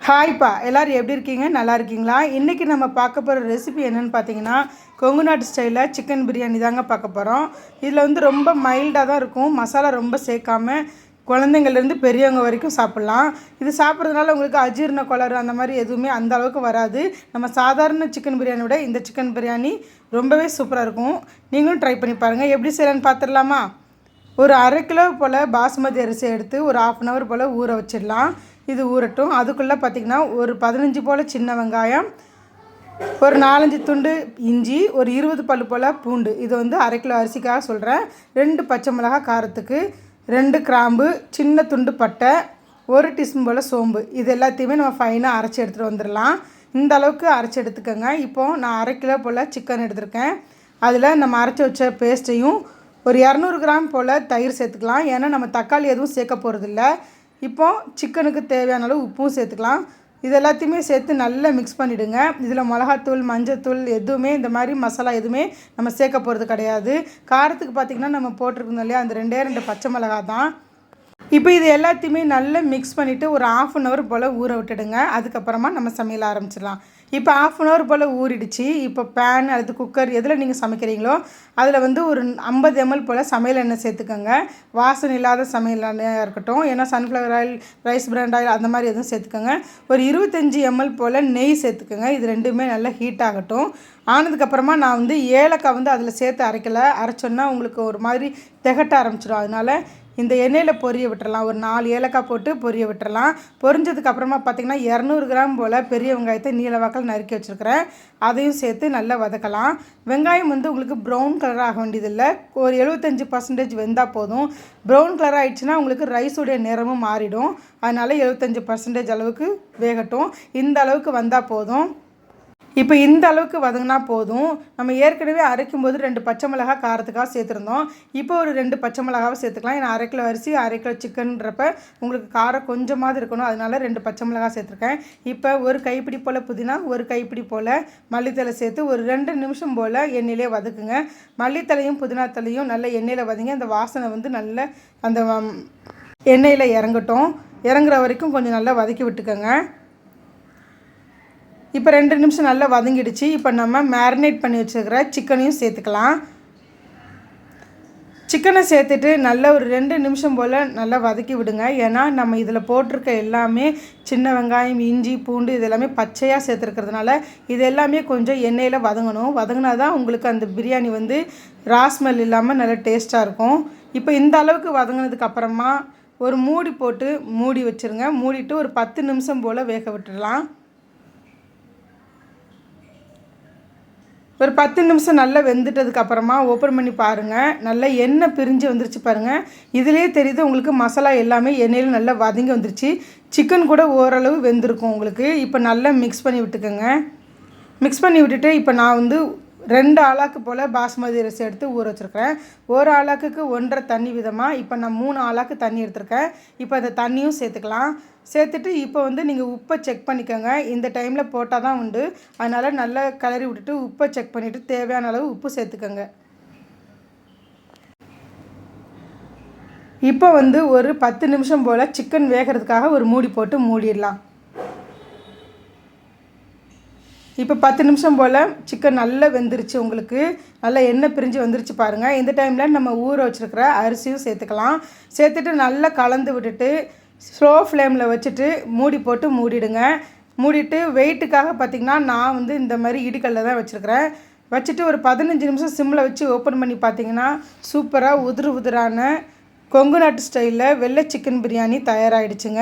ஹாய்ப்பா, எல்லோரும் எப்படி இருக்கீங்க? நல்லா இருக்கீங்களா? இன்றைக்கி நம்ம பார்க்க போகிற ரெசிபி என்னென்னு பார்த்தீங்கன்னா, கொங்கு நாட்டு ஸ்டைலில் சிக்கன் பிரியாணி தாங்க பார்க்க போகிறோம். இதில் வந்து ரொம்ப மைல்டாக தான் இருக்கும். மசாலா ரொம்ப சேர்க்காம குழந்தைங்கள்லேருந்து பெரியவங்க வரைக்கும் சாப்பிட்லாம். இது சாப்பிட்றதுனால உங்களுக்கு அஜீரண கோளாறு அந்த மாதிரி எதுவுமே அந்த அளவுக்கு வராது. நம்ம சாதாரண சிக்கன் பிரியாணி விட இந்த சிக்கன் பிரியாணி ரொம்பவே சூப்பராக இருக்கும். நீங்களும் ட்ரை பண்ணி பாருங்கள். எப்படி செய்யலான்னு பார்த்துடலாமா? ஒரு 1/2 கிலோ போல் பாஸ்மதி அரிசி எடுத்து ஒரு 1/2 hour போல் ஊற வச்சிடலாம். இது ஊறட்டும். அதுக்குள்ளே பார்த்திங்கன்னா ஒரு 15 போல் சின்ன வெங்காயம், ஒரு 4-5 துண்டு இஞ்சி, ஒரு 20 பல் போல் பூண்டு. இது வந்து 1/2 கிலோ அரிசிக்காக சொல்கிறேன். 2 பச்சை மிளகாய் காரத்துக்கு, 2 கிராம்பு, சின்ன துண்டு பட்டை, 1 டீஸ்பூன் போல் சோம்பு. இது எல்லாத்தையுமே நம்ம ஃபைனாக அரைச்சி எடுத்துகிட்டு வந்துடலாம். இந்த அளவுக்கு அரைச்சி எடுத்துக்கோங்க. இப்போது நான் 1/2 கிலோ போல் சிக்கன் எடுத்திருக்கேன். அதில் நம்ம அரைச்சி வச்ச பேஸ்ட்டையும் ஒரு 200 கிராம் போல் தயிர் சேர்த்துக்கலாம். ஏன்னா நம்ம தக்காளி எதுவும் சேர்க்க போகிறதில்ல. இப்போது சிக்கனுக்கு தேவையான அளவு உப்பும் சேர்த்துக்கலாம். இது எல்லாத்தையுமே சேர்த்து நல்லா மிக்ஸ் பண்ணிவிடுங்க. இதில் மிளகாத்தூள், மஞ்சத்தூள் எதுவுமே இந்த மாதிரி மசாலா எதுவுமே நம்ம சேர்க்க போகிறது கிடையாது. காரத்துக்கு பார்த்திங்கன்னா நம்ம போட்டிருக்கோம் இல்லையா, அந்த 2 பச்சை மிளகா தான். இப்போ இது எல்லாத்தையுமே நல்லா மிக்ஸ் பண்ணிவிட்டு ஒரு 1/2 hour போல் ஊற விட்டுடுங்க. அதுக்கப்புறமா நம்ம சமையல் ஆரம்பிச்சிடலாம். இப்போ 1/2 hour போல் ஊறிடுச்சு. இப்போ பேன் அல்லது குக்கர் எதில் நீங்கள் சமைக்கிறீங்களோ அதில் வந்து ஒரு 50 ml போல் சமையல் எண்ணெய் சேர்த்துக்கோங்க. வாசனை இல்லாத சமையல் எண்ணெயாக இருக்கட்டும். ஏன்னா sunflower oil, rice brand oil அந்த மாதிரி எதுவும் சேர்த்துக்கோங்க. ஒரு 25 ml போல் நெய் சேர்த்துக்கோங்க. இது ரெண்டுமே நல்லா ஹீட் ஆகட்டும். ஆனதுக்கப்புறமா நான் வந்து ஏலக்காய் வந்து அதில் சேர்த்து அரைச்சோன்னா உங்களுக்கு ஒரு மாதிரி திகட்ட ஆரம்பிச்சிடும். அதனால் இந்த எண்ணெயில் பொரிய விட்டுறலாம். ஒரு 4 ஏலக்காய் போட்டு பொரிய விட்டுறலாம். பொரிஞ்சதுக்கப்புறமா பார்த்திங்கன்னா 200 கிராம் போல் பெரிய வெங்காயத்தை நீல வாக்கில் நறுக்கி வச்சுருக்கிறேன். அதையும் சேர்த்து நல்லா வதக்கலாம். வெங்காயம் வந்து உங்களுக்கு ப்ரௌன் கலர் ஆக வேண்டியதில்லை. ஒரு 75% வெந்தால் போதும். ப்ரௌன் கலர் ஆகிடுச்சுன்னா உங்களுக்கு ரைஸுடைய நிறமும் மாறிடும். அதனால் 75% அளவுக்கு வேகட்டும். இந்த அளவுக்கு வந்தால் போதும். இப்போ இந்த அளவுக்கு வதங்கினா போதும். நம்ம ஏற்கனவே அரைக்கும் போது 2 பச்சை மிளகாய் காரத்துக்காக சேர்த்துருந்தோம். இப்போ ஒரு 2 பச்சை மிளகாவை சேர்த்துக்கலாம். ஏன்னா 1/2 கிலோ அரிசி 1/2 கிலோ சிக்கன்றப்ப உங்களுக்கு காரம் கொஞ்சமாவது இருக்கணும். அதனால 2 பச்சை மிளகாய் சேர்த்துருக்கேன். இப்போ ஒரு கைப்பிடி போல் புதினா, ஒரு கைப்பிடி போல் மல்லித்தலை சேர்த்து ஒரு 2 நிமிஷம் போல் எண்ணெயிலே வதக்குங்க. மல்லித்தலையும் புதினா தலையும் நல்ல எண்ணெயில் வதங்கி அந்த வாசனை வந்து நல்ல அந்த எண்ணெயில் இறங்கட்டும். இறங்குற வரைக்கும் கொஞ்சம் நல்லா வதக்கி விட்டுக்கோங்க. இப்போ 2 நிமிஷம் நல்லா வதங்கிடுச்சு. இப்போ நம்ம மேரினேட் பண்ணி வச்சுருக்கிற சிக்கனையும் சேர்த்துக்கலாம். சிக்கனை சேர்த்துட்டு நல்லா ஒரு 2 நிமிஷம் போல் நல்லா வதக்கி விடுங்க. ஏன்னா நம்ம இதில் போட்டிருக்க எல்லாமே சின்ன வெங்காயம், இஞ்சி, பூண்டு இது எல்லாமே பச்சையாக சேர்த்துருக்கிறதுனால இது எல்லாமே கொஞ்சம் எண்ணெயில் வதங்கணும். வதங்கினா தான் உங்களுக்கு அந்த பிரியாணி வந்து ராஸ்மெல் இல்லாமல் நல்லா டேஸ்ட்டாக இருக்கும். இப்போ இந்த அளவுக்கு வதங்கினதுக்கு அப்புறமா ஒரு மூடி போட்டு மூடி வச்சுருங்க. மூடிட்டு ஒரு 10 நிமிஷம் போல் வேக விட்டுடலாம். ஒரு 10 நிமிஷம் நல்லா வெந்துட்டதுக்கு அப்புறமா ஓப்பன் பண்ணி பாருங்கள். நல்லா எண்ணெய் பிரிஞ்சு வந்துருச்சு பாருங்கள். இதிலே தெரியுது உங்களுக்கு மசாலா எல்லாமே எண்ணெயில் நல்லா வதங்கி வந்துருச்சு. சிக்கன் கூட ஓரளவு வெந்திருக்கும் உங்களுக்கு. இப்போ நல்லா மிக்ஸ் பண்ணி விட்டுக்கோங்க. மிக்ஸ் பண்ணி விட்டுட்டு இப்போ நான் வந்து 2 ஆளாக்கு போல் பாஸ்மதி அரிசி எடுத்து ஊற வச்சுருக்கிறேன். ஒரு ஆளாக்குக்கு 1.5 தண்ணி விதமாக இப்போ நான் 3 ஆளாக்கு தண்ணி எடுத்துருக்கேன். இப்போ அந்த தண்ணியும் சேர்த்துக்கலாம். சேர்த்துட்டு இப்போ வந்து நீங்கள் உப்பை செக் பண்ணிக்கோங்க. இந்த டைமில் போட்டால் தான் உண்டு. அதனால் நல்லா கிளறி விட்டுட்டு உப்பை செக் பண்ணிவிட்டு தேவையான அளவு உப்பு சேர்த்துக்கோங்க. இப்போ வந்து ஒரு 10 நிமிஷம் போல் சிக்கன் வேகிறதுக்காக ஒரு மூடி போட்டு மூடிடலாம். இப்போ 10 நிமிஷம் போல் சிக்கன் நல்லா வெந்துருச்சு. உங்களுக்கு நல்லா எண்ணெய் பிரிஞ்சு வந்துருச்சு பாருங்கள். இந்த டைமில் நம்ம ஊற வச்சுருக்கிற அரிசியும் சேர்த்துக்கலாம். சேர்த்துட்டு நல்லா கலந்து விட்டுட்டு ஸ்லோ ஃப்ளேமில் வச்சுட்டு மூடி போட்டு மூடிடுங்க. மூடிட்டு வெயிட்டுக்காக பார்த்திங்கன்னா நான் வந்து இந்த மாதிரி இடிக்கல்ல தான் வச்சுருக்கிறேன். வச்சுட்டு ஒரு 15 நிமிஷம் சிம்மில் வச்சு ஓப்பன் பண்ணி பார்த்திங்கன்னா சூப்பராக உதிரான கொங்கு நாட்டு ஸ்டைலில் வெள்ளை சிக்கன் பிரியாணி தயாராகிடுச்சுங்க.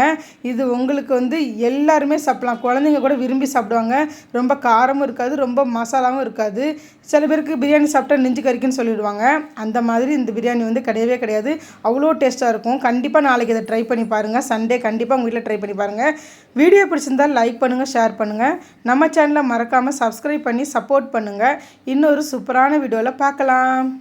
இது உங்களுக்கு வந்து எல்லாருமே சாப்பிட்லாம். குழந்தைங்க கூட விரும்பி சாப்பிடுவாங்க. ரொம்ப காரமும் இருக்காது, ரொம்ப மசாலாவும் இருக்காது. சில பேருக்கு பிரியாணி சாப்பிட்டா நெஞ்சு கறிக்குன்னு சொல்லிடுவாங்க. அந்த மாதிரி இந்த பிரியாணி வந்து கிடையவே கிடையாது. அவ்வளோ டேஸ்ட்டாக இருக்கும். கண்டிப்பாக நாளைக்கு இதை ட்ரை பண்ணி பாருங்கள். சண்டே கண்டிப்பாக உங்கள் வீட்டில் ட்ரை பண்ணி பாருங்கள். வீடியோ பிடிச்சிருந்தால் லைக் பண்ணுங்கள், ஷேர் பண்ணுங்கள். நம்ம சேனலை மறக்காமல் சப்ஸ்கிரைப் பண்ணி சப்போர்ட் பண்ணுங்கள். இன்னொரு சூப்பரான வீடியோவில் பார்க்கலாம்.